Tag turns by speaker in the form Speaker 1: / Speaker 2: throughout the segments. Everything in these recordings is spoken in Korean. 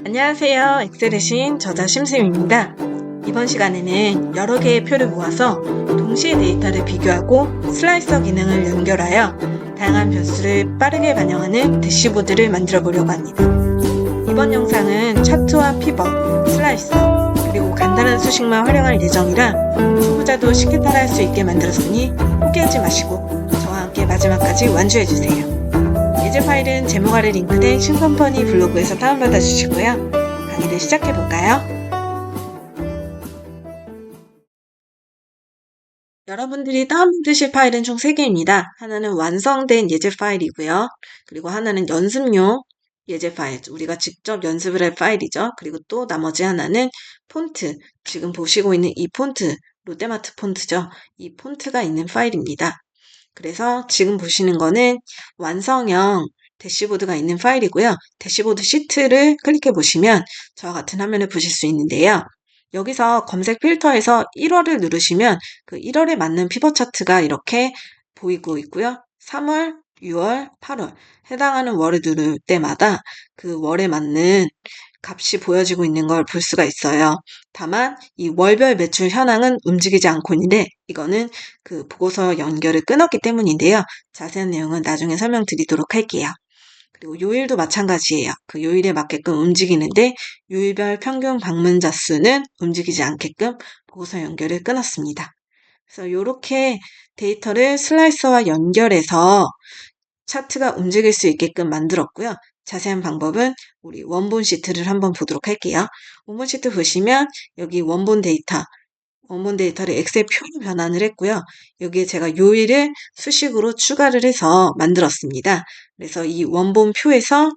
Speaker 1: 안녕하세요. 엑셀의 신 저자 심심입니다. 이번 시간에는 여러 개의 표를 모아서 동시에 데이터를 비교하고 슬라이서 기능을 연결하여 다양한 변수를 빠르게 반영하는 대시보드를 만들어 보려고 합니다. 이번 영상은 차트와 피벗, 슬라이서, 그리고 간단한 수식만 활용할 예정이라 초보자도 쉽게 따라할 수 있게 만들었으니 포기하지 마시고 저와 함께 마지막까지 완주해주세요. 예제 파일은 제목 아래 링크된 신컴퍼니 블로그에서 다운받아 주시고요. 강의를 시작해볼까요? 여러분들이 다운받으실 파일은 총 3개입니다. 하나는 완성된 예제 파일이고요. 그리고 하나는 연습용 예제 파일, 우리가 직접 연습을 할 파일이죠. 그리고 또 나머지 하나는 폰트, 지금 보시고 있는 이 폰트, 롯데마트 폰트죠. 이 폰트가 있는 파일입니다. 그래서 지금 보시는 거는 완성형 대시보드가 있는 파일이고요. 대시보드 시트를 클릭해 보시면 저와 같은 화면을 보실 수 있는데요. 여기서 검색 필터에서 1월을 누르시면 그 1월에 맞는 피벗 차트가 이렇게 보이고 있고요. 3월, 6월, 8월 해당하는 월을 누를 때마다 그 월에 맞는 값이 보여지고 있는 걸 볼 수가 있어요. 다만 이 월별 매출 현황은 움직이지 않고 있는데 이거는 그 보고서 연결을 끊었기 때문인데요. 자세한 내용은 나중에 설명드리도록 할게요. 그리고 요일도 마찬가지예요. 그 요일에 맞게끔 움직이는데 요일별 평균 방문자 수는 움직이지 않게끔 보고서 연결을 끊었습니다. 그래서 이렇게 데이터를 슬라이서와 연결해서 차트가 움직일 수 있게끔 만들었고요. 자세한 방법은 우리 원본 시트를 한번 보도록 할게요. 원본 시트 보시면 여기 원본 데이터를 엑셀 표로 변환을 했고요. 여기에 제가 요일을 수식으로 추가를 해서 만들었습니다. 그래서 이 원본 표에서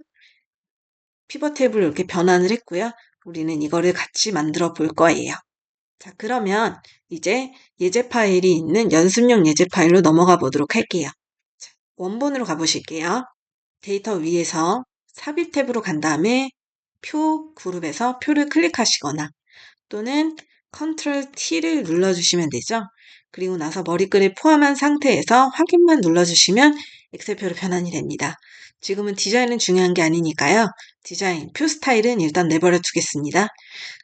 Speaker 1: 피벗 테이블을 이렇게 변환을 했고요. 우리는 이거를 같이 만들어 볼 거예요. 자, 그러면 이제 예제 파일이 있는 연습용 예제 파일로 넘어가 보도록 할게요. 자, 원본으로 가보실게요. 데이터 위에서 삽입 탭으로 간 다음에 표 그룹에서 표를 클릭하시거나 또는 컨트롤 T를 눌러주시면 되죠. 그리고 나서 머리글을 포함한 상태에서 확인만 눌러주시면 엑셀표로 변환이 됩니다. 지금은 디자인은 중요한 게 아니니까요. 디자인, 표 스타일은 일단 내버려 두겠습니다.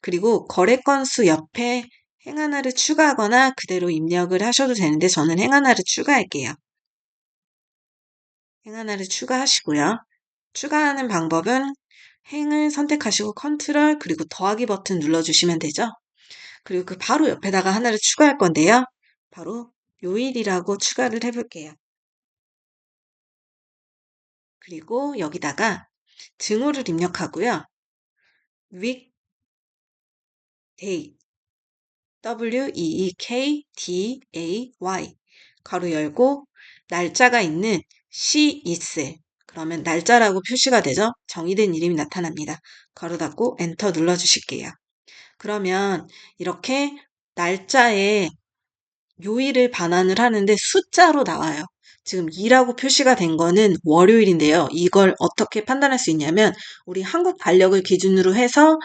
Speaker 1: 그리고 거래 건수 옆에 행 하나를 추가하거나 그대로 입력을 하셔도 되는데 저는 행 하나를 추가할게요. 행 하나를 추가하시고요. 추가하는 방법은 행을 선택하시고 컨트롤 그리고 더하기 버튼 눌러주시면 되죠. 그리고 그 바로 옆에다가 하나를 추가할 건데요. 바로 요일이라고 추가를 해볼게요. 그리고 여기다가 증오를 입력하고요. week date weekday 가로 열고 날짜가 있는 is 그러면 날짜라고 표시가 되죠. 정의된 이름이 나타납니다. 가로 닫고 엔터 눌러주실게요. 그러면 이렇게 날짜에 요일을 반환을 하는데 숫자로 나와요. 지금 2라고 표시가 된 거는 월요일인데요. 이걸 어떻게 판단할 수 있냐면 우리 한국 달력을 기준으로 해서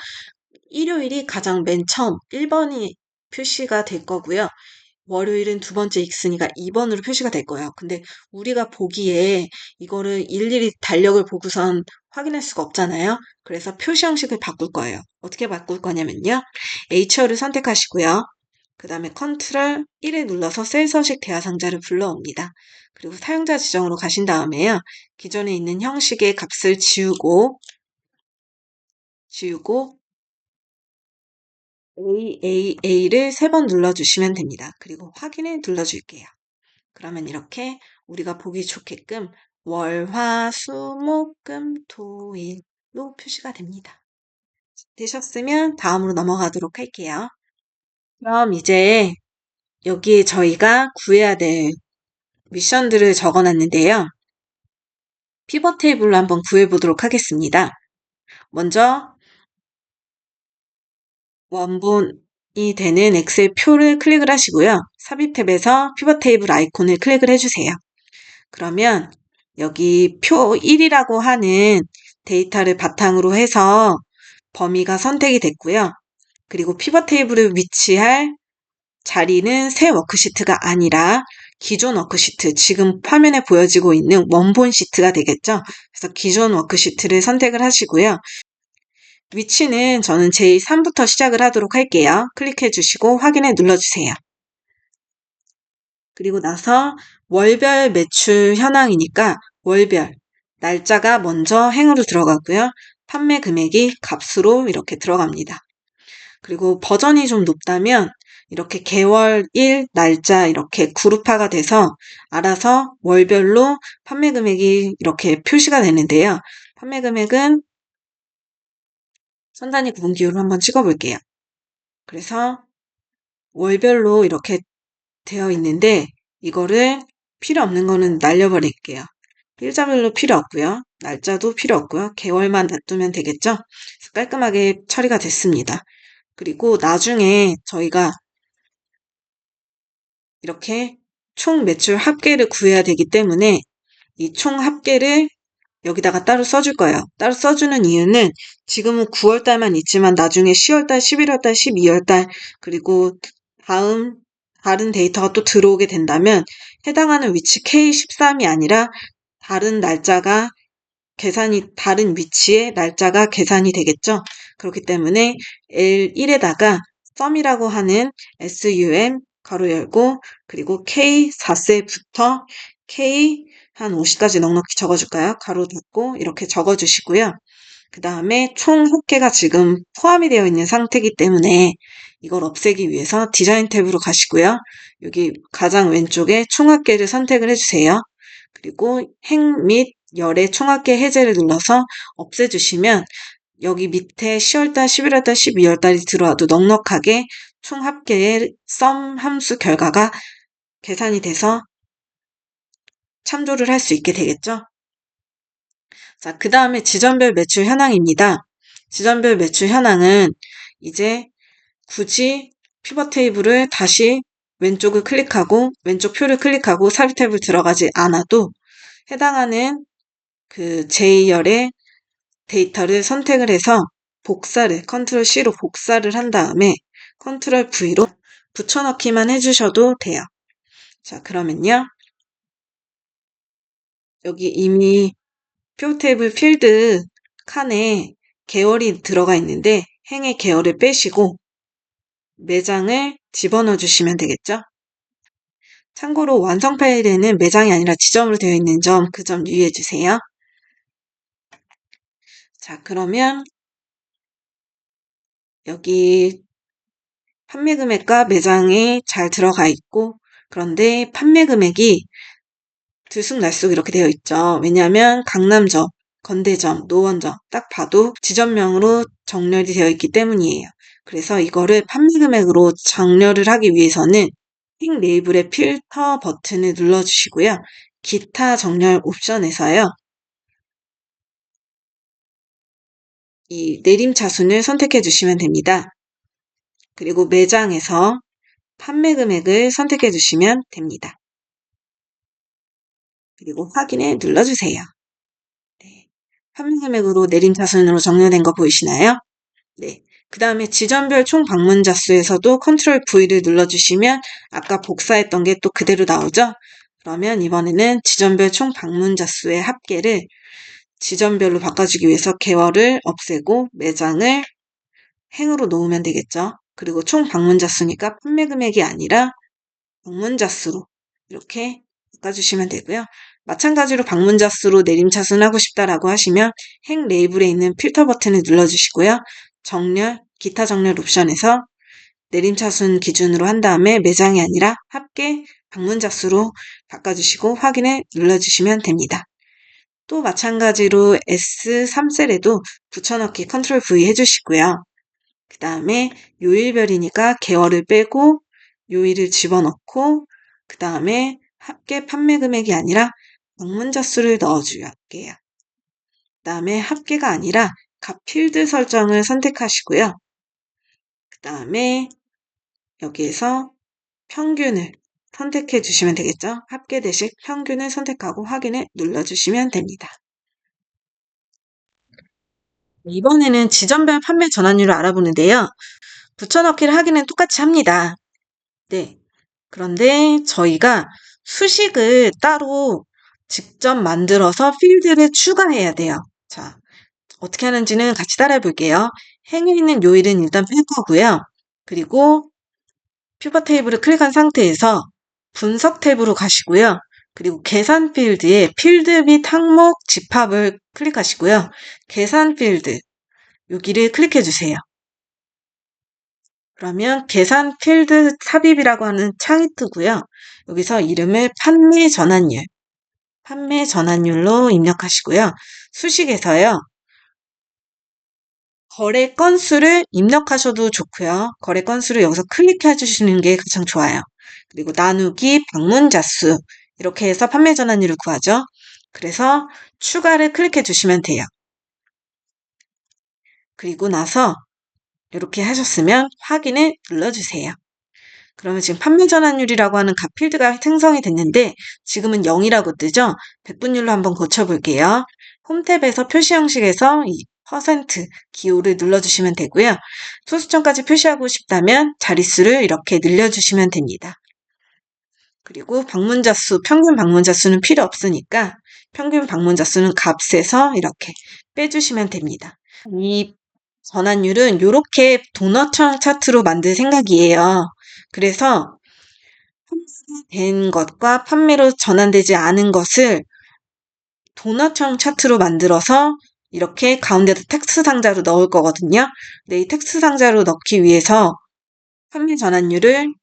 Speaker 1: 일요일이 가장 맨 처음 1번이 표시가 될 거고요. 월요일은 두 번째 x니까 2번으로 표시가 될 거예요. 근데 우리가 보기에 이거를 일일이 달력을 보고선 확인할 수가 없잖아요. 그래서 표시 형식을 바꿀 거예요. 어떻게 바꿀 거냐면요. H열을 선택하시고요. 그 다음에 컨트롤 1을 눌러서 셀 서식 대화 상자를 불러옵니다. 그리고 사용자 지정으로 가신 다음에요. 기존에 있는 형식의 값을 지우고 AAA를 3번 눌러주시면 됩니다. 그리고 확인을 눌러줄게요. 그러면 이렇게 우리가 보기 좋게끔 월, 화, 수, 목, 금, 토, 일로 표시가 됩니다. 되셨으면 다음으로 넘어가도록 할게요. 그럼 이제 여기에 저희가 구해야 될 미션들을 적어놨는데요. 피벗 테이블로 한번 구해보도록 하겠습니다. 먼저 원본이 되는 엑셀 표를 클릭을 하시고요. 삽입 탭에서 피벗 테이블 아이콘을 클릭을 해주세요. 그러면 여기 표 1이라고 하는 데이터를 바탕으로 해서 범위가 선택이 됐고요. 그리고 피벗 테이블을 위치할 자리는 새 워크시트가 아니라 기존 워크시트, 지금 화면에 보여지고 있는 원본 시트가 되겠죠. 그래서 기존 워크시트를 선택을 하시고요. 위치는 저는 j3부터 시작을 하도록 할게요. 클릭해 주시고 확인해 눌러주세요. 그리고 나서 월별 매출 현황이니까 월별 날짜가 먼저 행으로 들어가고요. 판매 금액이 값으로 이렇게 들어갑니다. 그리고 버전이 좀 높다면 이렇게 개월, 일, 날짜 이렇게 그룹화가 돼서 알아서 월별로 판매 금액이 이렇게 표시가 되는데요. 판매 금액은 선단위 구분 기호를 한번 찍어볼게요. 그래서 월별로 이렇게 되어 있는데 이거를 필요 없는 거는 날려버릴게요. 일자별로 필요 없고요. 날짜도 필요 없고요. 개월만 놔두면 되겠죠? 깔끔하게 처리가 됐습니다. 그리고 나중에 저희가 이렇게 총 매출 합계를 구해야 되기 때문에 이 총 합계를 여기다가 따로 써줄 거예요. 따로 써주는 이유는 지금은 9월달만 있지만 나중에 10월달, 11월달, 12월달 그리고 다른 데이터가 또 들어오게 된다면 해당하는 위치 K13이 아니라 다른 날짜가 다른 위치의 날짜가 계산이 되겠죠. 그렇기 때문에 L1에다가 sum이라고 하는 SUM 가로 열고 그리고 K4셀부터 K 한 50까지 넉넉히 적어줄까요? 가로 닫고 이렇게 적어주시고요. 그 다음에 총 합계가 지금 포함이 되어 있는 상태이기 때문에 이걸 없애기 위해서 디자인 탭으로 가시고요. 여기 가장 왼쪽에 총 합계를 선택을 해주세요. 그리고 행 및 열의 총합계 해제를 눌러서 없애주시면 여기 밑에 10월달, 11월달, 12월달이 들어와도 넉넉하게 총합계의 sum 함수 결과가 계산이 돼서 참조를 할 수 있게 되겠죠. 자, 그 다음에 지점별 매출 현황입니다. 지점별 매출 현황은 이제 굳이 피벗 테이블을 다시 왼쪽 표를 클릭하고 삽입 탭을 들어가지 않아도 해당하는 그 J열의 데이터를 선택을 해서 컨트롤 C로 복사를 한 다음에 컨트롤 V로 붙여넣기만 해주셔도 돼요. 자, 그러면요. 여기 이미 표 테이블 필드 칸에 계열이 들어가 있는데 행의 계열을 빼시고 매장을 집어넣어 주시면 되겠죠. 참고로 완성 파일에는 매장이 아니라 지점으로 되어 있는 점, 그 점 유의해 주세요. 자, 그러면 여기 판매 금액과 매장이 잘 들어가 있고 그런데 판매 금액이 들쑥날쑥 이렇게 되어 있죠. 왜냐하면 강남점, 건대점, 노원점 딱 봐도 지점명으로 정렬이 되어 있기 때문이에요. 그래서 이거를 판매 금액으로 정렬을 하기 위해서는 행 레이블의 필터 버튼을 눌러주시고요. 기타 정렬 옵션에서요. 이 내림차순을 선택해 주시면 됩니다. 그리고 매장에서 판매 금액을 선택해 주시면 됩니다. 그리고 확인을 눌러주세요. 네. 판매 금액으로 내림차순으로 정렬된 거 보이시나요? 네. 그 다음에 지점별 총 방문자 수에서도 컨트롤 V를 눌러주시면 아까 복사했던 게 또 그대로 나오죠? 그러면 이번에는 지점별 총 방문자 수의 합계를 지점별로 바꿔주기 위해서 계열을 없애고 매장을 행으로 놓으면 되겠죠? 그리고 총 방문자 수니까 판매 금액이 아니라 방문자 수로 이렇게 바꿔주시면 되고요. 마찬가지로 방문자 수로 내림차순하고 싶다라고 하시면 행 레이블에 있는 필터 버튼을 눌러주시고요. 기타 정렬 옵션에서 내림차순 기준으로 한 다음에 매장이 아니라 합계 방문자 수로 바꿔주시고 확인을 눌러주시면 됩니다. 또 마찬가지로 S3셀에도 붙여넣기 컨트롤 V 해주시고요. 그 다음에 요일별이니까 계열을 빼고 요일을 집어넣고 그 다음에 합계 판매 금액이 아니라 방문자 수를 넣어줄게요. 그 다음에 합계가 아니라 각 필드 설정을 선택하시고요. 그 다음에 여기에서 평균을 선택해 주시면 되겠죠. 합계 대신 평균을 선택하고 확인을 눌러주시면 됩니다. 이번에는 지점별 판매 전환율을 알아보는데요. 붙여넣기를 하기는 똑같이 합니다. 네. 그런데 저희가 수식을 따로 직접 만들어서 필드를 추가해야 돼요. 자, 어떻게 하는지는 같이 따라해 볼게요. 행에 있는 요일은 일단 뺄 거고요. 그리고 퓨버 테이블을 클릭한 상태에서 분석 탭으로 가시고요. 그리고 계산 필드에 필드 및 항목 집합을 클릭하시고요. 계산 필드 여기를 클릭해 주세요. 그러면 계산 필드 삽입이라고 하는 창이 뜨고요. 여기서 이름을 판매 전환율로 입력하시고요. 수식에서요. 거래 건수를 입력하셔도 좋고요. 거래 건수를 여기서 클릭해 주시는 게 가장 좋아요. 그리고 나누기 방문자 수 이렇게 해서 판매 전환율을 구하죠. 그래서 추가를 클릭해 주시면 돼요. 그리고 나서 이렇게 하셨으면 확인을 눌러주세요. 그러면 지금 판매 전환율이라고 하는 각 필드가 생성이 됐는데 지금은 0이라고 뜨죠? 백분율로 한번 고쳐볼게요. 홈탭에서 표시 형식에서 이 퍼센트 기호를 눌러주시면 되고요. 소수점까지 표시하고 싶다면 자릿수를 이렇게 늘려주시면 됩니다. 그리고 방문자 수, 평균 방문자 수는 필요 없으니까 평균 방문자 수는 값에서 이렇게 빼주시면 됩니다. 이 전환율은 이렇게 도너처럼 차트로 만들 생각이에요. 그래서 된 것과 판매로 전환되지 않은 것을 도너처럼 차트로 만들어서 이렇게 가운데도 텍스트 상자로 넣을 거거든요. 근데 이 텍스트 상자로 넣기 위해서 판매 전환율을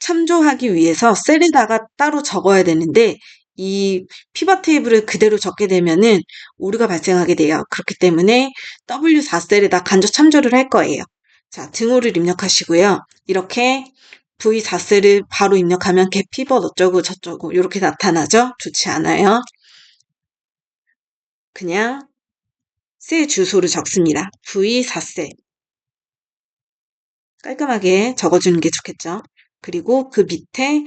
Speaker 1: 참조하기 위해서 셀에다가 따로 적어야 되는데 이 피벗 테이블을 그대로 적게 되면은 오류가 발생하게 돼요. 그렇기 때문에 W4셀에다 간접 참조를 할 거예요. 자, 등호를 입력하시고요. 이렇게 V4셀을 바로 입력하면 갭 피벗 어쩌고 저쩌고 이렇게 나타나죠? 좋지 않아요. 그냥 셀 주소를 적습니다. V4셀. 깔끔하게 적어주는 게 좋겠죠. 그리고 그 밑에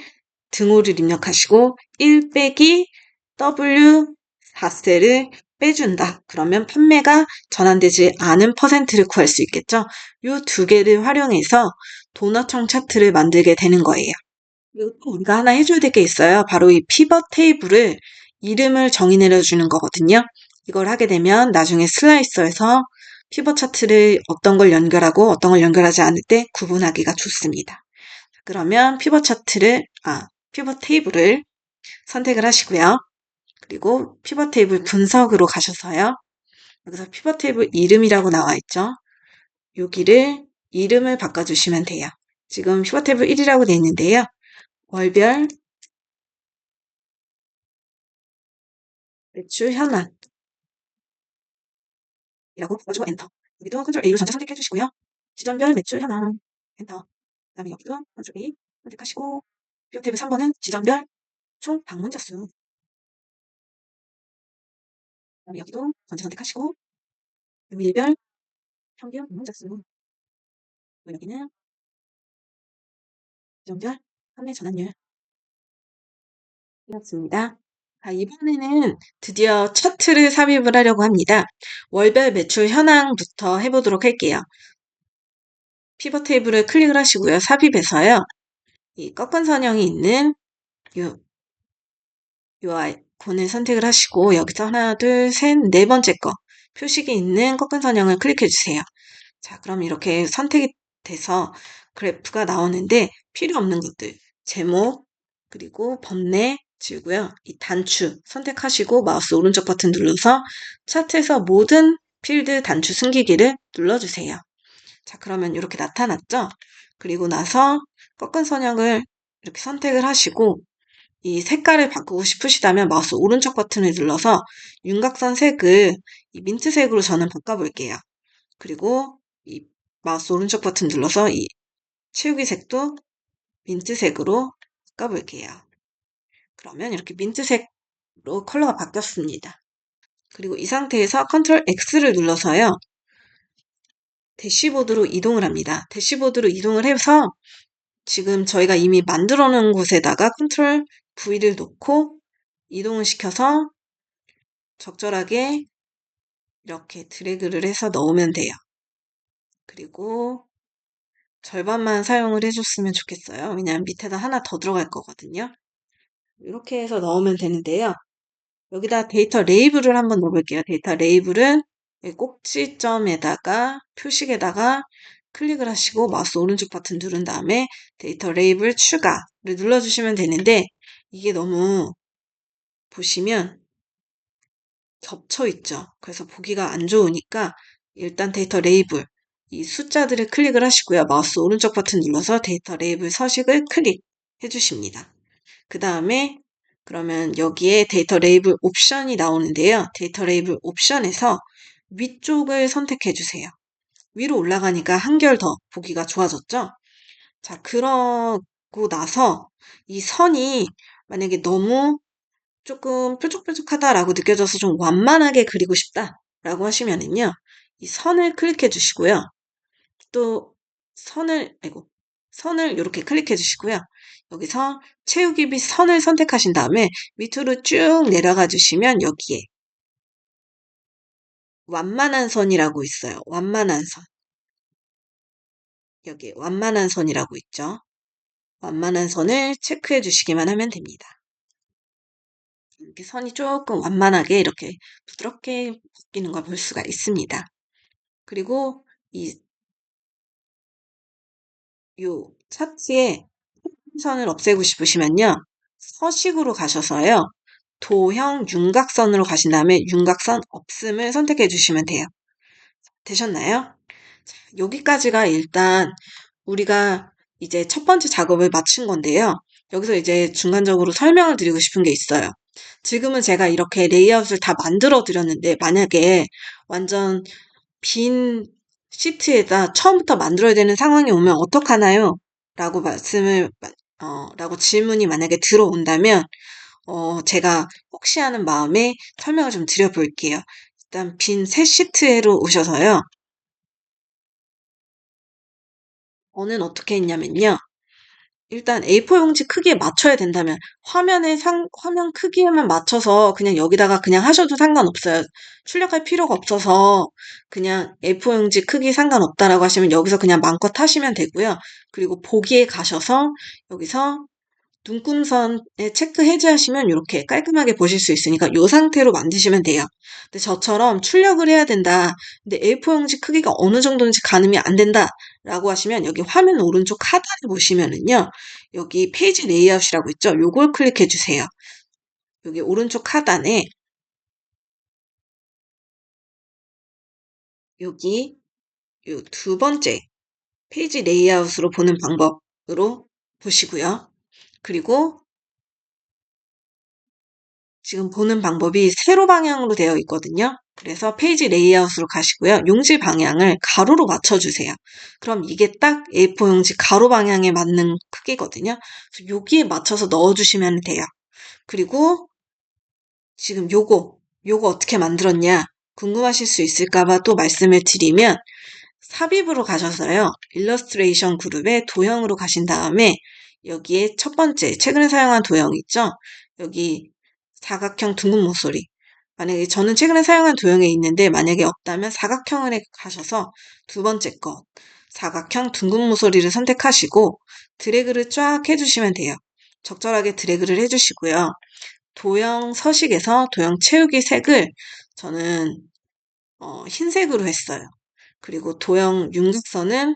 Speaker 1: 등호를 입력하시고 1 빼기 W4셀을 빼준다. 그러면 판매가 전환되지 않은 퍼센트를 구할 수 있겠죠. 이 두 개를 활용해서 도너청 차트를 만들게 되는 거예요. 그리고 또 우리가 하나 해줘야 될 게 있어요. 바로 이 피벗 테이블을 이름을 정의 내려주는 거거든요. 이걸 하게 되면 나중에 슬라이서에서 피벗 차트를 어떤 걸 연결하고 어떤 걸 연결하지 않을 때 구분하기가 좋습니다. 그러면 피벗 테이블을 선택을 하시고요. 그리고 피벗 테이블 분석으로 가셔서요. 여기서 피벗 테이블 이름이라고 나와 있죠. 여기를 이름을 바꿔주시면 돼요. 지금 피벗 테이블 1이라고 되어 있는데요. 월별 매출 현황 이라고 바꿔주고 엔터. 여기도 컨트롤 A로 전체 선택해 주시고요. 지점별 매출 현황 엔터. 그 다음에 여기도 컨트롤 A 선택하시고 피벗 테이블 3번은 지점별 총 방문자 수. 그 다음에 여기도 전체 선택하시고 요일별 평균 방문자 수. 그리고 여기는 지점별 판매 전환율. 이렇습니다. 자, 이번에는 드디어 차트를 삽입을 하려고 합니다. 월별 매출 현황부터 해보도록 할게요. 피벗 테이블을 클릭을 하시고요. 삽입에서요. 이 꺾은 선형이 있는 요 아이콘을 선택을 하시고 여기서 하나, 둘, 셋, 네 번째 거 표식이 있는 꺾은 선형을 클릭해 주세요. 자, 그럼 이렇게 선택이 돼서 그래프가 나오는데 필요 없는 것들 제목 그리고 범례 지우고요. 이 단추 선택하시고 마우스 오른쪽 버튼 눌러서 차트에서 모든 필드 단추 숨기기를 눌러주세요. 자, 그러면 이렇게 나타났죠? 그리고 나서 꺾은 선형을 이렇게 선택을 하시고 이 색깔을 바꾸고 싶으시다면 마우스 오른쪽 버튼을 눌러서 윤곽선 색을 이 민트색으로 저는 바꿔볼게요. 그리고 이 마우스 오른쪽 버튼 눌러서 이 채우기 색도 민트색으로 바꿔볼게요. 그러면 이렇게 민트색으로 컬러가 바뀌었습니다. 그리고 이 상태에서 컨트롤 X를 눌러서요. 대시보드로 이동을 합니다. 대시보드로 이동을 해서 지금 저희가 이미 만들어 놓은 곳에다가 컨트롤 V를 놓고 이동을 시켜서 적절하게 이렇게 드래그를 해서 넣으면 돼요. 그리고 절반만 사용을 해줬으면 좋겠어요. 왜냐하면 밑에다 하나 더 들어갈 거거든요. 이렇게 해서 넣으면 되는데요. 여기다 데이터 레이블을 한번 넣어볼게요. 데이터 레이블은 꼭지점에다가 표식에다가 클릭을 하시고 마우스 오른쪽 버튼 누른 다음에 데이터 레이블 추가를 눌러주시면 되는데 이게 너무 보시면 겹쳐 있죠. 그래서 보기가 안 좋으니까 일단 데이터 레이블 이 숫자들을 클릭을 하시고요. 마우스 오른쪽 버튼 눌러서 데이터 레이블 서식을 클릭해 주십니다. 그 다음에 그러면 여기에 데이터 레이블 옵션이 나오는데요. 데이터 레이블 옵션에서 위쪽을 선택해 주세요. 위로 올라가니까 한결 더 보기가 좋아졌죠? 자, 그러고 나서 이 선이 만약에 너무 조금 뾰족뾰족하다라고 느껴져서 좀 완만하게 그리고 싶다라고 하시면은요. 이 선을 클릭해 주시고요. 또 선을 이렇게 클릭해 주시고요. 여기서 채우기 및 선을 선택하신 다음에 밑으로 쭉 내려가 주시면 여기에 완만한 선이라고 있어요. 완만한 선. 여기 완만한 선이라고 있죠. 완만한 선을 체크해 주시기만 하면 됩니다. 이렇게 선이 조금 완만하게 이렇게 부드럽게 바뀌는 걸 볼 수가 있습니다. 그리고 요 차트에 선을 없애고 싶으시면요. 서식으로 가셔서요. 도형 윤곽선으로 가신 다음에 윤곽선 없음을 선택해 주시면 돼요. 되셨나요? 여기까지가 일단 우리가 이제 첫 번째 작업을 마친 건데요. 여기서 이제 중간적으로 설명을 드리고 싶은 게 있어요. 지금은 제가 이렇게 레이아웃을 다 만들어 드렸는데 만약에 완전 빈 시트에다 처음부터 만들어야 되는 상황이 오면 어떡하나요? 라고 질문이 만약에 들어온다면 제가 혹시 하는 마음에 설명을 좀 드려볼게요. 일단 빈 새 시트로 오셔서요. 저는 어떻게 했냐면요. 일단 A4 용지 크기에 맞춰야 된다면 화면 크기에만 맞춰서 그냥 여기다가 그냥 하셔도 상관없어요. 출력할 필요가 없어서 그냥 A4 용지 크기 상관없다라고 하시면 여기서 그냥 마음껏 하시면 되고요. 그리고 보기에 가셔서 여기서 눈금선에 체크 해제하시면 이렇게 깔끔하게 보실 수 있으니까 이 상태로 만드시면 돼요. 근데 저처럼 출력을 해야 된다. 근데 A4 용지 크기가 어느 정도인지 가늠이 안 된다. 라고 하시면 여기 화면 오른쪽 하단에 보시면은요. 여기 페이지 레이아웃이라고 있죠. 요걸 클릭해 주세요. 여기 오른쪽 하단에 여기 요 두 번째 페이지 레이아웃으로 보는 방법으로 보시고요. 그리고 지금 보는 방법이 세로 방향으로 되어 있거든요. 그래서 페이지 레이아웃으로 가시고요. 용지 방향을 가로로 맞춰주세요. 그럼 이게 딱 A4 용지 가로 방향에 맞는 크기거든요. 그래서 여기에 맞춰서 넣어주시면 돼요. 그리고 지금 요거 어떻게 만들었냐 궁금하실 수 있을까봐 또 말씀을 드리면 삽입으로 가셔서요. 일러스트레이션 그룹에 도형으로 가신 다음에 여기에 첫 번째 최근에 사용한 도형 있죠? 여기 사각형 둥근 모서리. 만약에 저는 최근에 사용한 도형에 있는데 만약에 없다면 사각형에 가셔서 두 번째 것 사각형 둥근 모서리를 선택하시고 드래그를 쫙 해주시면 돼요. 적절하게 드래그를 해주시고요. 도형 서식에서 도형 채우기 색을 저는 흰색으로 했어요. 그리고 도형 윤곽선은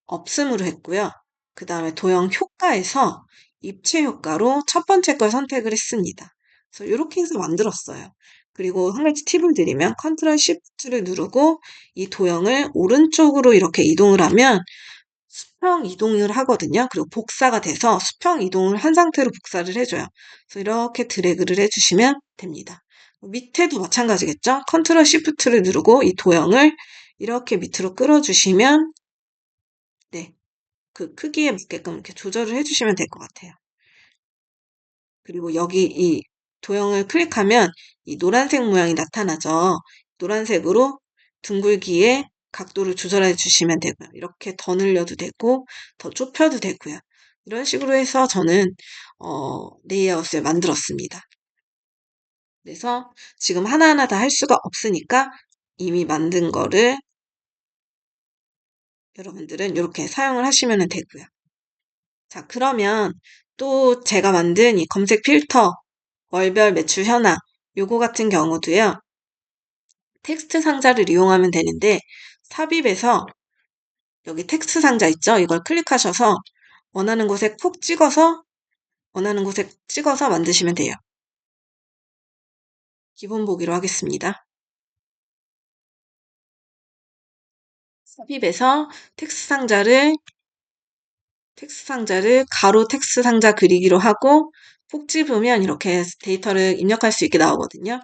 Speaker 1: 없음으로 했고요. 그 다음에 도형 효과에서 입체 효과로 첫 번째 걸 선택을 했습니다. 그래서 이렇게 해서 만들었어요. 그리고 한 가지 팁을 드리면 컨트롤 시프트를 누르고 이 도형을 오른쪽으로 이렇게 이동을 하면 수평 이동을 하거든요. 그리고 복사가 돼서 수평 이동을 한 상태로 복사를 해줘요. 그래서 이렇게 드래그를 해주시면 됩니다. 밑에도 마찬가지겠죠? 컨트롤 시프트를 누르고 이 도형을 이렇게 밑으로 끌어주시면 네, 그 크기에 맞게끔 이렇게 조절을 해주시면 될 것 같아요. 그리고 여기 이 도형을 클릭하면 이 노란색 모양이 나타나죠. 노란색으로 둥글기에 각도를 조절해 주시면 되고요. 이렇게 더 늘려도 되고 더 좁혀도 되고요. 이런 식으로 해서 저는 레이아웃을 만들었습니다. 그래서 지금 하나하나 다 할 수가 없으니까 이미 만든 거를 여러분들은 이렇게 사용을 하시면 되고요. 자, 그러면 또 제가 만든 이 검색 필터, 월별 매출 현황, 요거 같은 경우도요. 텍스트 상자를 이용하면 되는데 삽입에서 여기 텍스트 상자 있죠? 이걸 클릭하셔서 원하는 곳에 콕 찍어서 만드시면 돼요. 기본 보기로 하겠습니다. 삽입에서 텍스트 상자를 가로 텍스트 상자 그리기로 하고 콕 집으면 이렇게 데이터를 입력할 수 있게 나오거든요.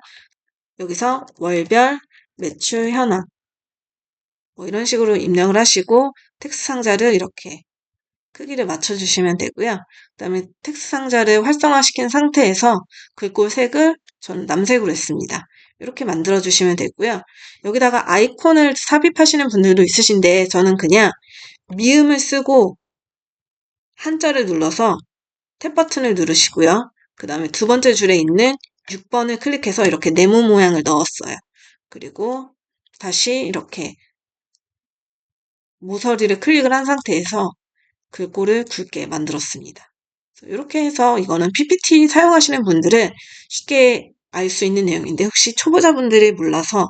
Speaker 1: 여기서 월별, 매출 현황 뭐 이런 식으로 입력을 하시고 텍스트 상자를 이렇게 크기를 맞춰주시면 되고요. 그 다음에 텍스트 상자를 활성화시킨 상태에서 글꼴 색을 저는 남색으로 했습니다. 이렇게 만들어주시면 되고요. 여기다가 아이콘을 삽입하시는 분들도 있으신데 저는 그냥 미음을 쓰고 한자를 눌러서 탭 버튼을 누르시고요. 그 다음에 두 번째 줄에 있는 6번을 클릭해서 이렇게 네모 모양을 넣었어요. 그리고 다시 이렇게 모서리를 클릭을 한 상태에서 글꼴을 굵게 만들었습니다. 이렇게 해서 이거는 PPT 사용하시는 분들은 쉽게 알 수 있는 내용인데 혹시 초보자분들이 몰라서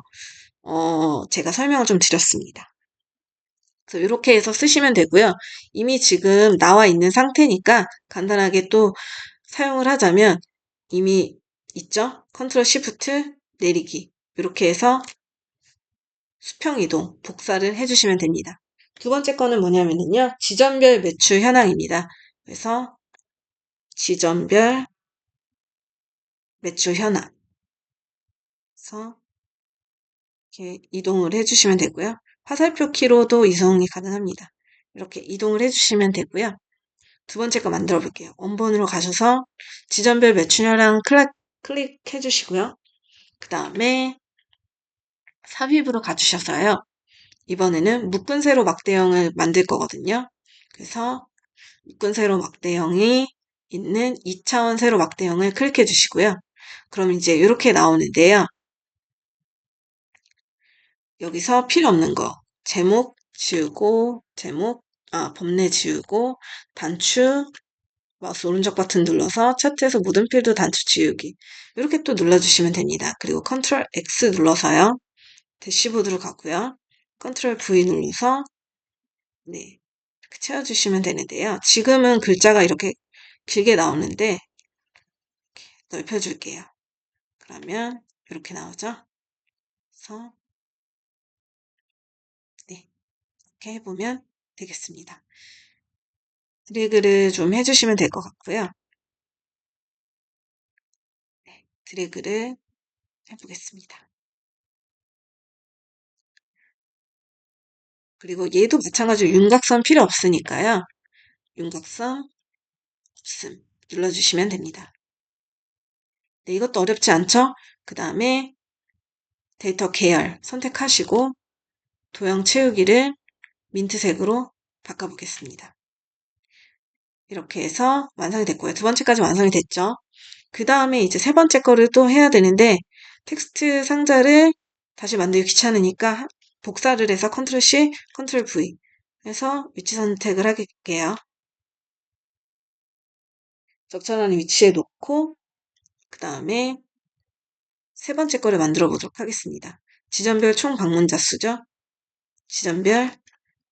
Speaker 1: 제가 설명을 좀 드렸습니다. 그래서 이렇게 해서 쓰시면 되고요. 이미 지금 나와 있는 상태니까 간단하게 또 사용을 하자면 이미 있죠? 컨트롤 시프트 내리기 이렇게 해서 수평 이동 복사를 해주시면 됩니다. 두 번째 거는 뭐냐면요. 지점별 매출 현황입니다. 그래서 지점별 매출 현황 그래서 이렇게 이동을 해주시면 되고요. 화살표 키로도 이동이 가능합니다. 이렇게 이동을 해주시면 되고요. 두 번째 거 만들어 볼게요. 원본으로 가셔서 지점별 매출 현황 클릭해 주시고요. 그 다음에 삽입으로 가주셔서요. 이번에는 묶은 세로 막대형을 만들 거거든요. 그래서 묶은 세로 막대형이 있는 2차원 세로 막대형을 클릭해 주시고요. 그럼 이제 이렇게 나오는데요. 여기서 필요 없는 거 제목 지우고 범례 지우고 단추 마우스 오른쪽 버튼 눌러서 차트에서 모든 필드 단추 지우기 이렇게 또 눌러주시면 됩니다. 그리고 컨트롤 X 눌러서요. 대시보드로 가고요. 컨트롤 V 눌러서 네, 이렇게 채워주시면 되는데요. 지금은 글자가 이렇게 길게 나오는데 넓혀줄게요. 그러면 이렇게 나오죠. 그래서 네, 이렇게 해보면 되겠습니다. 드래그를 좀 해주시면 될 것 같고요. 네, 드래그를 해보겠습니다. 그리고 얘도 마찬가지로 윤곽선 필요 없으니까요. 윤곽선 없음 눌러주시면 됩니다. 네, 이것도 어렵지 않죠? 그 다음에 데이터 계열 선택하시고 도형 채우기를 민트색으로 바꿔보겠습니다. 이렇게 해서 완성이 됐고요. 두 번째까지 완성이 됐죠? 그 다음에 이제 세 번째 거를 또 해야 되는데 텍스트 상자를 다시 만들기 귀찮으니까 복사를 해서 컨트롤 C, 컨트롤 V 해서 위치 선택을 할게요. 적절한 위치에 놓고 그 다음에 세 번째 거를 만들어 보도록 하겠습니다. 지점별 총 방문자 수죠. 지점별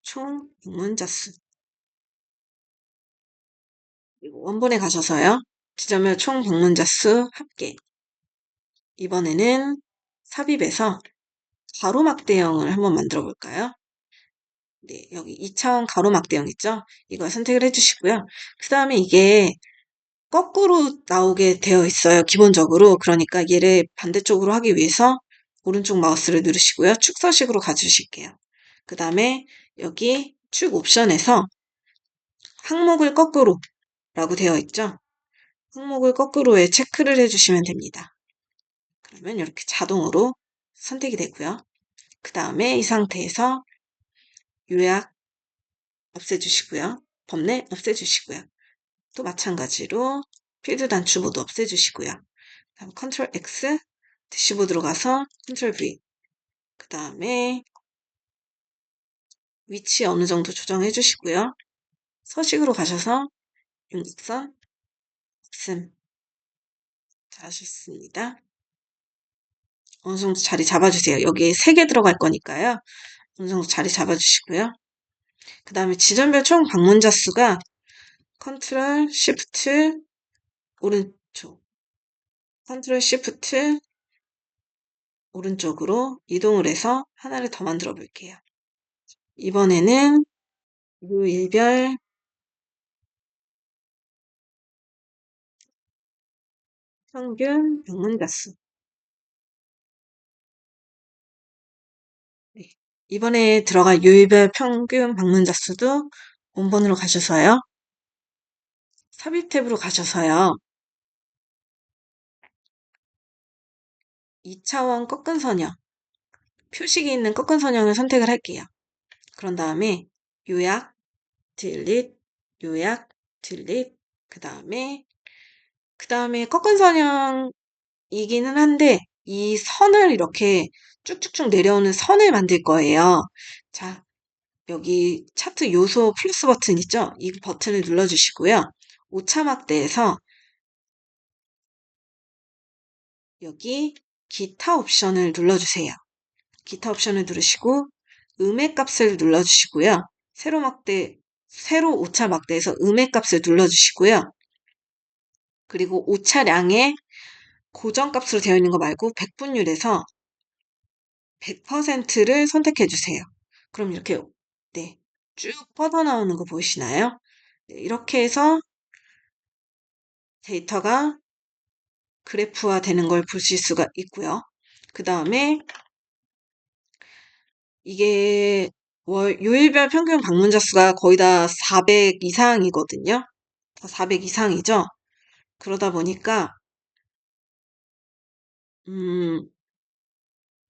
Speaker 1: 총 방문자 수. 그리고 원본에 가셔서요. 지점별 총 방문자 수 합계. 이번에는 삽입에서 가로막대형을 한번 만들어 볼까요? 네, 여기 2차원 가로막대형 있죠? 이걸 선택을 해주시고요. 그 다음에 이게 거꾸로 나오게 되어 있어요. 기본적으로. 그러니까 얘를 반대쪽으로 하기 위해서 오른쪽 마우스를 누르시고요. 축서식으로 가주실게요. 그 다음에 여기 축 옵션에서 항목을 거꾸로 라고 되어 있죠. 항목을 거꾸로에 체크를 해주시면 됩니다. 그러면 이렇게 자동으로 선택이 되고요. 그 다음에 이 상태에서 요약 없애주시고요. 범례 없애주시고요. 또 마찬가지로 필드 단추 모두 없애주시고요. 다음 컨트롤 X 대시보드로 가서 컨트롤 V 그 다음에 위치 어느 정도 조정해 주시고요. 서식으로 가셔서 윤곽선 없음 잘하셨습니다. 어느 정도 자리 잡아주세요. 여기 3개 들어갈 거니까요. 어느 정도 자리 잡아주시고요. 그 다음에 지점별 총 방문자 수가 컨트롤 시프트 오른쪽, 컨트롤 시프트 오른쪽으로 이동을 해서 하나를 더 만들어 볼게요. 이번에는 요일별 평균 방문자 수. 네. 이번에 들어갈 요일별 평균 방문자 수도 원본으로 가셔서요. 삽입 탭으로 가셔서요. 2차원 꺾은 선형, 표식이 있는 꺾은 선형을 선택을 할게요. 그런 다음에 요약, 딜릿, 요약, 딜릿, 그 다음에 꺾은 선형이기는 한데 이 선을 이렇게 쭉쭉쭉 내려오는 선을 만들 거예요. 자, 여기 차트 요소 플러스 버튼 있죠? 이 버튼을 눌러주시고요. 오차 막대에서 여기 기타 옵션을 눌러주세요. 기타 옵션을 누르시고 음의 값을 눌러주시고요. 세로 오차 막대에서 음의 값을 눌러주시고요. 그리고 오차량의 고정값으로 되어 있는 거 말고 백분율에서 100%를 선택해 주세요. 그럼 이렇게 네, 쭉 뻗어나오는 거 보이시나요? 네, 이렇게 해서 데이터가 그래프화 되는 걸 보실 수가 있고요. 그 다음에 이게 요일별 평균 방문자 수가 거의 다 400 이상이거든요. 400 이상이죠. 그러다 보니까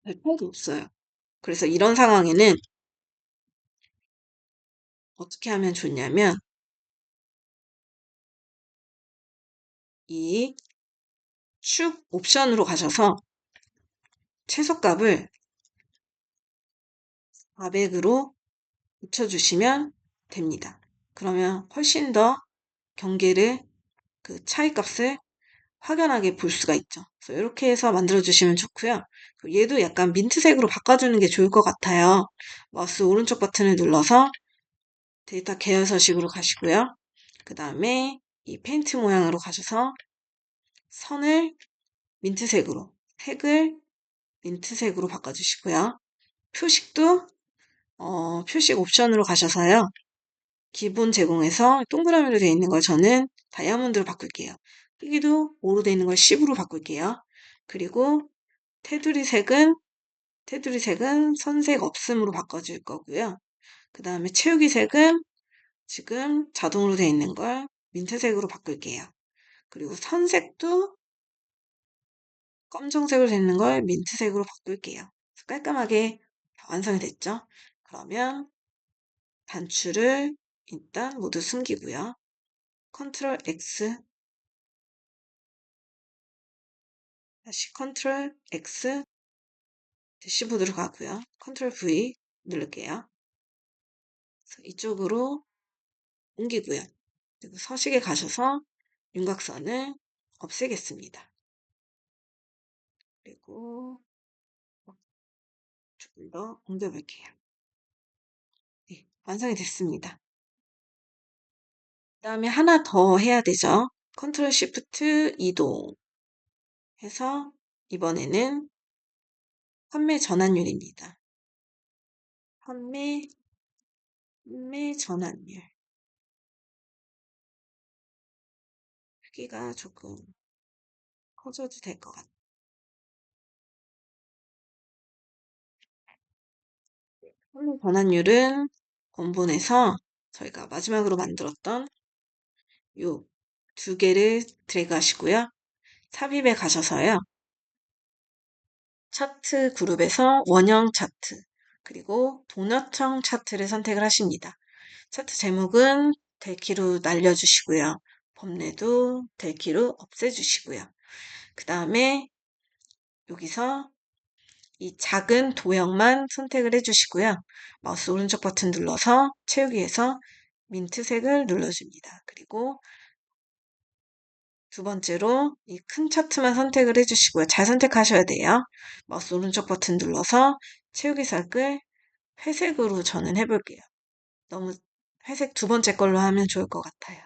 Speaker 1: 별탈도 없어요. 그래서 이런 상황에는 어떻게 하면 좋냐면 이 축 옵션으로 가셔서 최소값을 400으로 붙여주시면 됩니다. 그러면 훨씬 더 경계를 차이값을 확연하게 볼 수가 있죠. 그래서 이렇게 해서 만들어주시면 좋고요. 얘도 약간 민트색으로 바꿔주는 게 좋을 것 같아요. 마우스 오른쪽 버튼을 눌러서 데이터 계열서식으로 가시고요. 그 다음에 이 페인트 모양으로 가셔서 선을 민트색으로, 색을 민트색으로 바꿔주시고요. 표식도 표식 옵션으로 가셔서요. 기본 제공에서 동그라미로 되어 있는 걸 저는 다이아몬드로 바꿀게요. 크기도 5로 되어 있는 걸 10으로 바꿀게요. 그리고 테두리 색은 선색 없음으로 바꿔줄 거고요. 그 다음에 채우기 색은 지금 자동으로 되어 있는 걸 민트색으로 바꿀게요. 그리고 선색도 검정색으로 되어 있는 걸 민트색으로 바꿀게요. 깔끔하게 완성이 됐죠? 그러면 단추를 일단 모두 숨기고요. 컨트롤 X, 다시 컨트롤 X, 대시보드로 가고요. 컨트롤 V 누를게요. 이쪽으로 옮기고요. 그리고 서식에 가셔서 윤곽선을 없애겠습니다. 그리고 조금 더 옮겨볼게요. 네, 완성이 됐습니다. 그 다음에 하나 더 해야 되죠. 컨트롤 시프트 이동 해서 이번에는 판매 전환율입니다. 판매 전환율. 크기가 조금 커져도 될 것 같아요. 판매 전환율은 원본에서 저희가 마지막으로 만들었던 요 두 개를 드래그 하시고요. 삽입에 가셔서요. 차트 그룹에서 원형 차트, 그리고 도너청 차트를 선택을 하십니다. 차트 제목은 델키로 날려주시고요. 범례도 델키로 없애주시고요. 그 다음에 여기서 이 작은 도형만 선택을 해주시고요. 마우스 오른쪽 버튼 눌러서 채우기에서 민트색을 눌러줍니다. 그리고 두 번째로 이 큰 차트만 선택을 해주시고요. 잘 선택하셔야 돼요. 마우스 오른쪽 버튼 눌러서 채우기 색을 회색으로 저는 해볼게요. 너무 회색 두 번째 걸로 하면 좋을 것 같아요.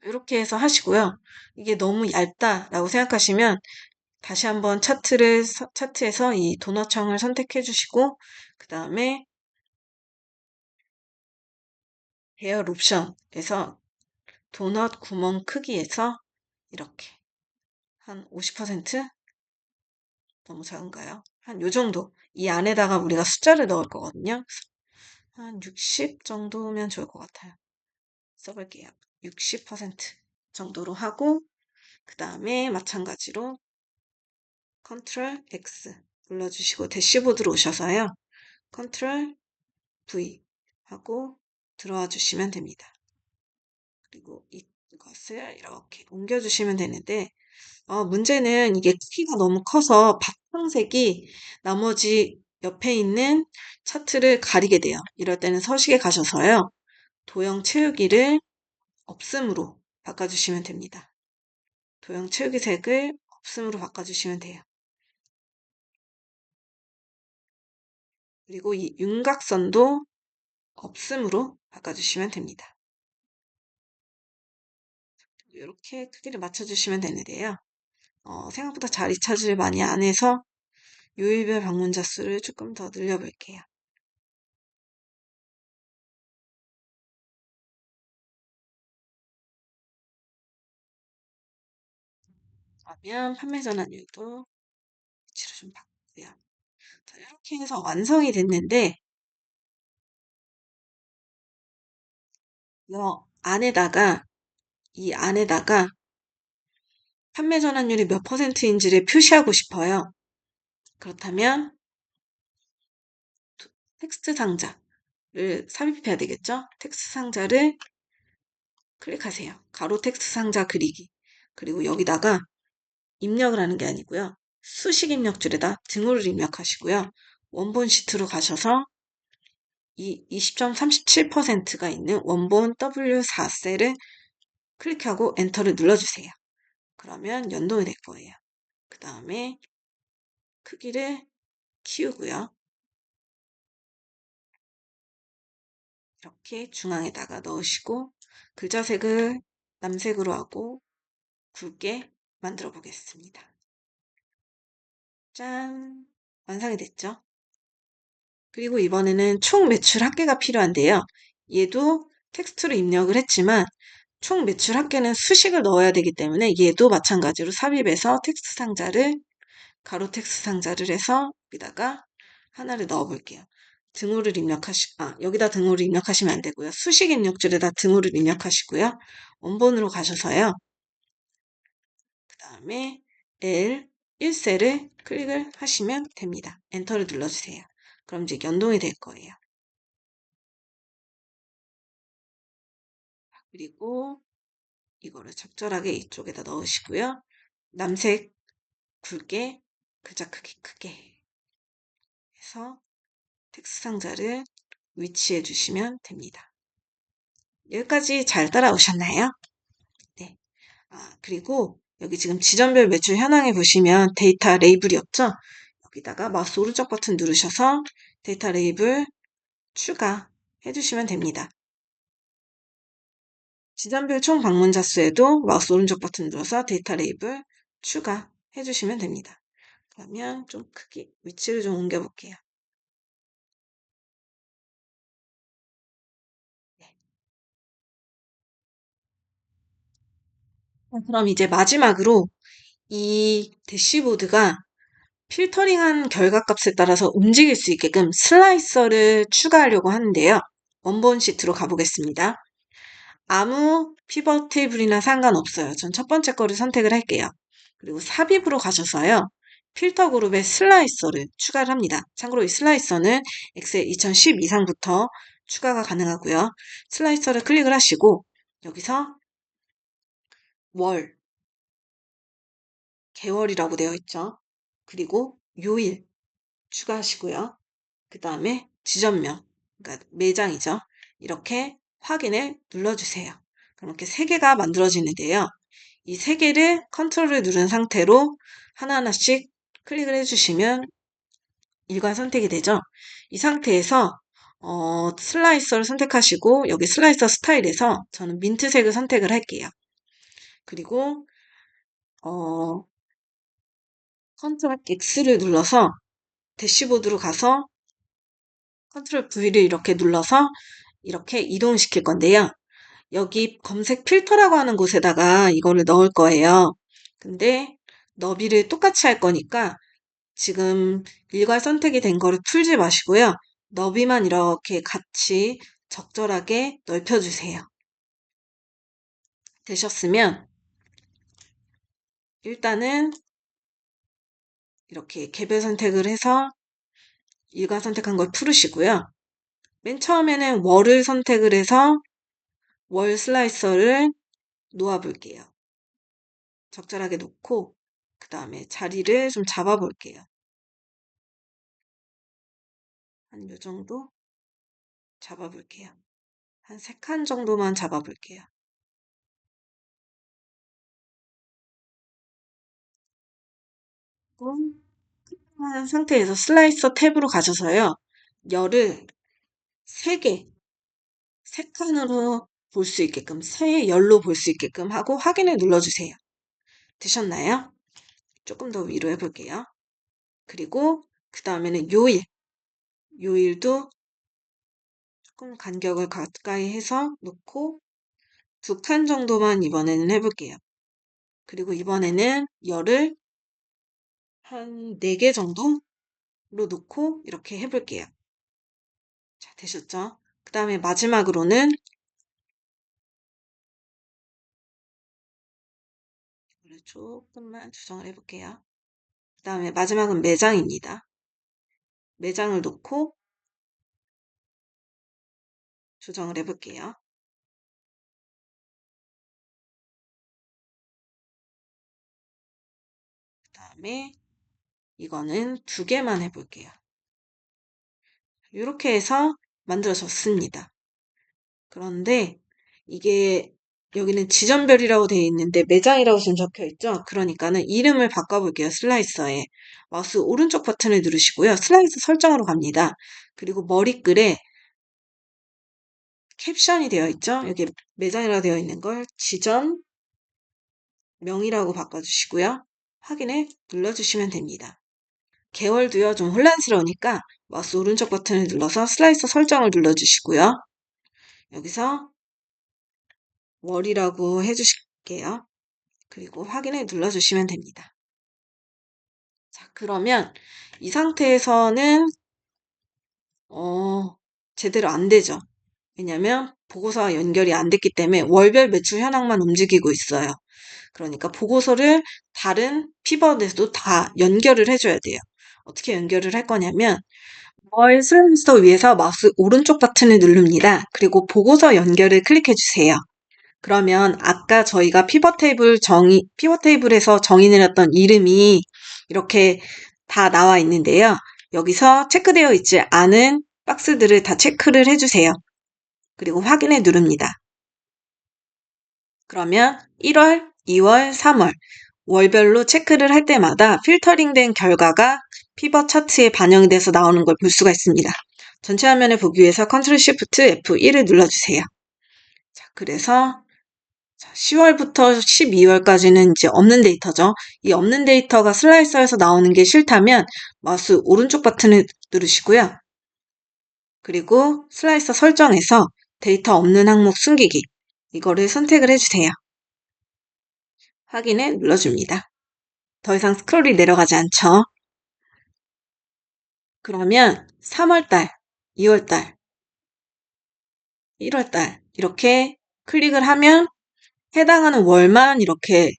Speaker 1: 이렇게 해서 하시고요. 이게 너무 얇다라고 생각하시면 다시 한번 차트에서 이 도넛형을 선택해 주시고, 그 다음에 배열 옵션에서 도넛 구멍 크기에서 이렇게 한 50%? 너무 작은가요? 한 요 정도. 이 안에다가 우리가 숫자를 넣을 거거든요. 한 60 정도면 좋을 것 같아요. 써볼게요. 60% 정도로 하고, 그 다음에 마찬가지로 컨트롤 X 눌러주시고 대시보드로 오셔서요. 컨트롤 V 하고 들어와 주시면 됩니다. 그리고 이것을 이렇게 옮겨주시면 되는데 문제는 이게 키가 너무 커서 바탕색이 나머지 옆에 있는 차트를 가리게 돼요. 이럴 때는 서식에 가셔서요. 도형 채우기를 없음으로 바꿔주시면 됩니다. 도형 채우기 색을 없음으로 바꿔주시면 돼요. 그리고 이 윤곽선도 없음으로 바꿔주시면 됩니다. 이렇게 크기를 맞춰주시면 되는데요. 생각보다 자리 차지를 많이 안 해서 요일별 방문자 수를 조금 더 늘려볼게요. 그러면 판매 전환율도 위치를 좀 바꾸고요. 자, 이렇게 해서 완성이 됐는데 이 안에다가 판매 전환율이 몇 %인지를 표시하고 싶어요. 그렇다면 텍스트 상자를 삽입해야 되겠죠? 텍스트 상자를 클릭하세요. 가로 텍스트 상자 그리기. 그리고 여기다가 입력을 하는 게 아니고요. 수식 입력줄에다 등호를 입력하시고요. 원본 시트로 가셔서 이 20.37%가 있는 원본 W4셀을 클릭하고 엔터를 눌러주세요. 그러면 연동이 될 거예요. 그 다음에 크기를 키우고요. 이렇게 중앙에다가 넣으시고 글자색을 남색으로 하고 굵게 만들어 보겠습니다. 짠! 완성이 됐죠? 그리고 이번에는 총 매출 합계가 필요한데요. 얘도 텍스트로 입력을 했지만 총 매출 합계는 수식을 넣어야 되기 때문에 얘도 마찬가지로 삽입해서 텍스트 상자를 가로 텍스트 상자를 해서 여기다가 하나를 넣어 볼게요. 여기다 등호를 입력하시면 안 되고요. 수식 입력줄에다 등호를 입력하시고요. 원본으로 가셔서요. 그 다음에 L 1셀을 클릭을 하시면 됩니다. 엔터를 눌러주세요. 그럼 이제 연동이 될 거예요. 그리고 이거를 적절하게 이쪽에다 넣으시고요. 남색 굵게, 글자 크기 크게 해서 텍스트 상자를 위치해 주시면 됩니다. 여기까지 잘 따라오셨나요? 네. 그리고 여기 지금 지점별 매출 현황에 보시면 데이터 레이블이 없죠? 여기다가 마우스 오른쪽 버튼 누르셔서 데이터 레이블 추가해 주시면 됩니다. 지점별 총 방문자 수에도 마우스 오른쪽 버튼 눌러서 데이터 레이블 추가해 주시면 됩니다. 그러면 좀 크기, 위치를 좀 옮겨 볼게요. 네. 그럼 이제 마지막으로 이 대시보드가 필터링한 결과값에 따라서 움직일 수 있게끔 슬라이서를 추가하려고 하는데요. 원본 시트로 가보겠습니다. 아무 피벗 테이블이나 상관없어요. 전 첫 번째 거를 선택을 할게요. 그리고 삽입으로 가셔서요. 필터 그룹에 슬라이서를 추가를 합니다. 참고로 이 슬라이서는 엑셀 2010 이상부터 추가가 가능하고요. 슬라이서를 클릭을 하시고 여기서 월, 개월이라고 되어 있죠. 그리고 요일 추가하시고요. 그 다음에 지점명, 그러니까 매장이죠. 이렇게 확인을 눌러주세요. 그렇게 3개가 만들어지는데요. 이 3개를 컨트롤을 누른 상태로 하나하나씩 클릭을 해주시면 일괄 선택이 되죠. 이 상태에서 슬라이서를 선택하시고 여기 슬라이서 스타일에서 저는 민트색을 선택을 할게요. 그리고 컨트롤 X를 눌러서 대시보드로 가서 컨트롤 V를 이렇게 눌러서 이렇게 이동시킬 건데요. 여기 검색 필터라고 하는 곳에다가 이거를 넣을 거예요. 근데 너비를 똑같이 할 거니까 지금 일괄 선택이 된 거를 풀지 마시고요. 너비만 이렇게 같이 적절하게 넓혀주세요. 되셨으면 일단은 이렇게 개별 선택을 해서 일괄 선택한 걸 풀으시고요. 맨 처음에는 월을 선택을 해서 월 슬라이서를 놓아 볼게요. 적절하게 놓고 그 다음에 자리를 좀 잡아 볼게요. 한 요 정도 잡아 볼게요. 한 3칸 정도만 잡아 볼게요. 한 상태에서 슬라이서 탭으로 가셔서요. 열을 3개, 3칸으로 볼 수 있게끔, 3열로 볼 수 있게끔 하고 확인을 눌러주세요. 되셨나요? 조금 더 위로 해볼게요. 그리고 그 다음에는 요일도 조금 간격을 가까이 해서 놓고 2칸 정도만 이번에는 해볼게요. 그리고 이번에는 열을 한 4개 정도로 놓고 이렇게 해볼게요. 자, 되셨죠? 그 다음에 마지막으로는 이거를 조금만 조정을 해볼게요. 그 다음에 마지막은 매장입니다. 매장을 놓고 조정을 해볼게요. 그 다음에 이거는 2개만 해볼게요. 이렇게 해서 만들어졌습니다. 그런데 이게 여기는 지점별이라고 되어 있는데 매장이라고 지금 적혀 있죠? 그러니까는 이름을 바꿔볼게요. 슬라이서에. 마우스 오른쪽 버튼을 누르시고요. 슬라이서 설정으로 갑니다. 그리고 머리글에 캡션이 되어 있죠? 여기 매장이라고 되어 있는 걸 지점 명이라고 바꿔주시고요. 확인을 눌러주시면 됩니다. 계월도요, 좀 혼란스러우니까 마우스 오른쪽 버튼을 눌러서 슬라이서 설정을 눌러주시고요. 여기서 월이라고 해주실게요. 그리고 확인을 눌러주시면 됩니다. 자, 그러면 이 상태에서는 제대로 안 되죠. 왜냐면 보고서와 연결이 안 됐기 때문에 월별 매출 현황만 움직이고 있어요. 그러니까 보고서를 다른 피벗에도 다 연결을 해줘야 돼요. 어떻게 연결을 할 거냐면 월 슬라이서 위에서 마우스 오른쪽 버튼을 누릅니다. 그리고 보고서 연결을 클릭해 주세요. 그러면 아까 저희가 피벗 테이블에서 정의 내렸던 이름이 이렇게 다 나와 있는데요. 여기서 체크되어 있지 않은 박스들을 다 체크를 해주세요. 그리고 확인을 누릅니다. 그러면 1월, 2월, 3월 월별로 체크를 할 때마다 필터링된 결과가 피벗 차트에 반영이 돼서 나오는 걸 볼 수가 있습니다. 전체 화면을 보기 위해서 컨트롤 시프트 F1을 눌러주세요. 자, 그래서 10월부터 12월까지는 이제 없는 데이터죠. 이 없는 데이터가 슬라이서에서 나오는 게 싫다면 마우스 오른쪽 버튼을 누르시고요. 그리고 슬라이서 설정에서 데이터 없는 항목 숨기기 이거를 선택을 해주세요. 확인을 눌러줍니다. 더 이상 스크롤이 내려가지 않죠. 그러면 3월달, 2월달, 1월달 이렇게 클릭을 하면 해당하는 월만 이렇게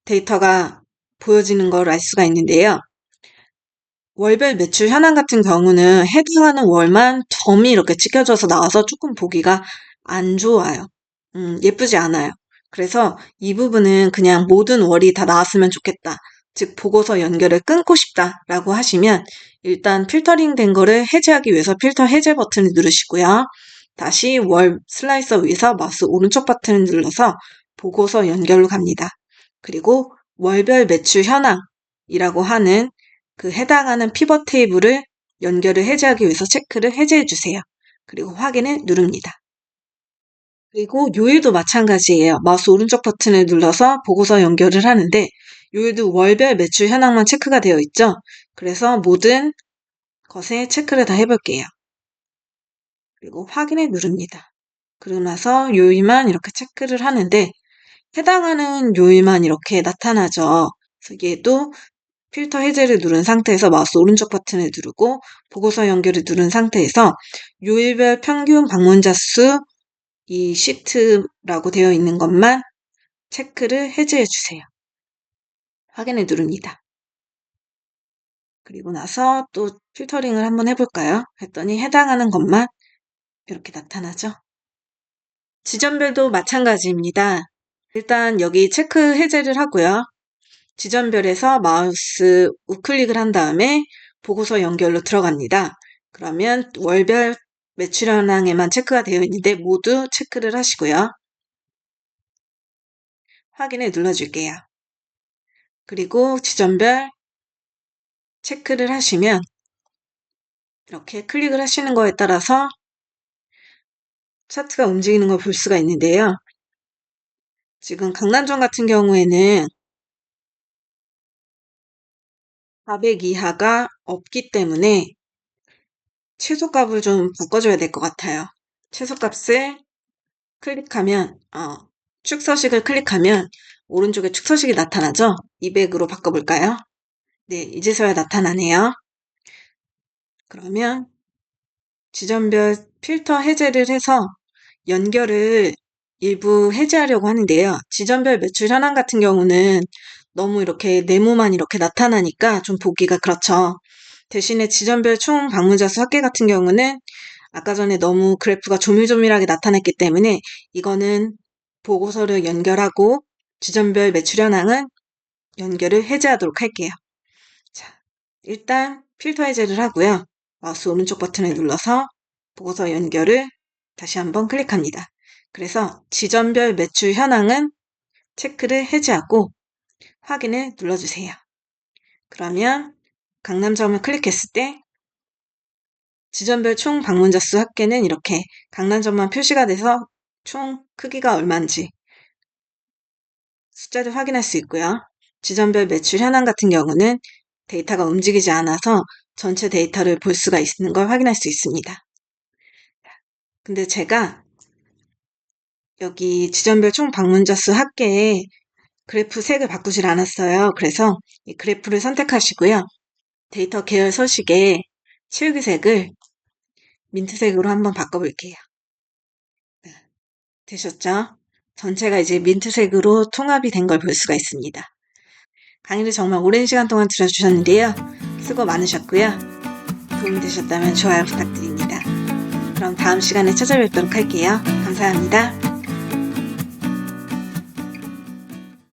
Speaker 1: 데이터가 보여지는 걸 알 수가 있는데요. 월별 매출 현황 같은 경우는 해당하는 월만 점이 이렇게 찍혀져서 나와서 조금 보기가 안 좋아요. 예쁘지 않아요. 그래서 이 부분은 그냥 모든 월이 다 나왔으면 좋겠다. 즉 보고서 연결을 끊고 싶다라고 하시면 일단 필터링 된 거를 해제하기 위해서 필터 해제 버튼을 누르시고요. 다시 월 슬라이서 위에서 마우스 오른쪽 버튼을 눌러서 보고서 연결로 갑니다. 그리고 월별 매출 현황이라고 하는 그 해당하는 피벗 테이블을 연결을 해제하기 위해서 체크를 해제해 주세요. 그리고 확인을 누릅니다. 그리고 요일도 마찬가지예요. 마우스 오른쪽 버튼을 눌러서 보고서 연결을 하는데 요일도 월별 매출 현황만 체크가 되어 있죠. 그래서 모든 것에 체크를 다 해볼게요. 그리고 확인을 누릅니다. 그러고 나서 요일만 이렇게 체크를 하는데 해당하는 요일만 이렇게 나타나죠. 그래서 얘도 필터 해제를 누른 상태에서 마우스 오른쪽 버튼을 누르고 보고서 연결을 누른 상태에서 요일별 평균 방문자 수 이 시트라고 되어 있는 것만 체크를 해제해 주세요. 확인을 누릅니다. 그리고 나서 또 필터링을 한번 해볼까요? 했더니 해당하는 것만 이렇게 나타나죠. 지점별도 마찬가지입니다. 일단 여기 체크 해제를 하고요. 지점별에서 마우스 우클릭을 한 다음에 보고서 연결로 들어갑니다. 그러면 월별 매출 현황에만 체크가 되어 있는데 모두 체크를 하시고요. 확인을 눌러줄게요. 그리고 지점별 체크를 하시면 이렇게 클릭을 하시는 거에 따라서 차트가 움직이는 걸 볼 수가 있는데요. 지금 강남점 같은 경우에는 400 이하가 없기 때문에 최소값을 좀 바꿔줘야 될 것 같아요. 최소값을 클릭하면 축서식을 클릭하면 오른쪽에 축서식이 나타나죠? 200으로 바꿔볼까요? 네, 이제서야 나타나네요. 그러면 지점별 필터 해제를 해서 연결을 일부 해제하려고 하는데요. 지점별 매출 현황 같은 경우는 너무 이렇게 네모만 이렇게 나타나니까 좀 보기가 그렇죠. 대신에 지점별 총 방문자 수 합계 같은 경우는 아까 전에 너무 그래프가 조밀조밀하게 나타났기 때문에 이거는 보고서를 연결하고 지점별 매출 현황은 연결을 해제하도록 할게요. 자, 일단 필터 해제를 하고요. 마우스 오른쪽 버튼을 눌러서 보고서 연결을 다시 한번 클릭합니다. 그래서 지점별 매출 현황은 체크를 해제하고 확인을 눌러주세요. 그러면 강남점을 클릭했을 때 지점별 총 방문자 수 합계는 이렇게 강남점만 표시가 돼서 총 크기가 얼마인지 숫자를 확인할 수 있고요. 지점별 매출 현황 같은 경우는 데이터가 움직이지 않아서 전체 데이터를 볼 수가 있는 걸 확인할 수 있습니다. 근데 제가 여기 지점별 총 방문자 수 합계에 그래프 색을 바꾸질 않았어요. 그래서 이 그래프를 선택하시고요. 데이터 계열 서식에 치우기색을 민트색으로 한번 바꿔볼게요. 네, 되셨죠? 전체가 이제 민트색으로 통합이 된 걸 볼 수가 있습니다. 강의를 정말 오랜 시간 동안 들어주셨는데요. 수고 많으셨고요. 도움이 되셨다면 좋아요 부탁드립니다. 그럼 다음 시간에 찾아뵙도록 할게요. 감사합니다.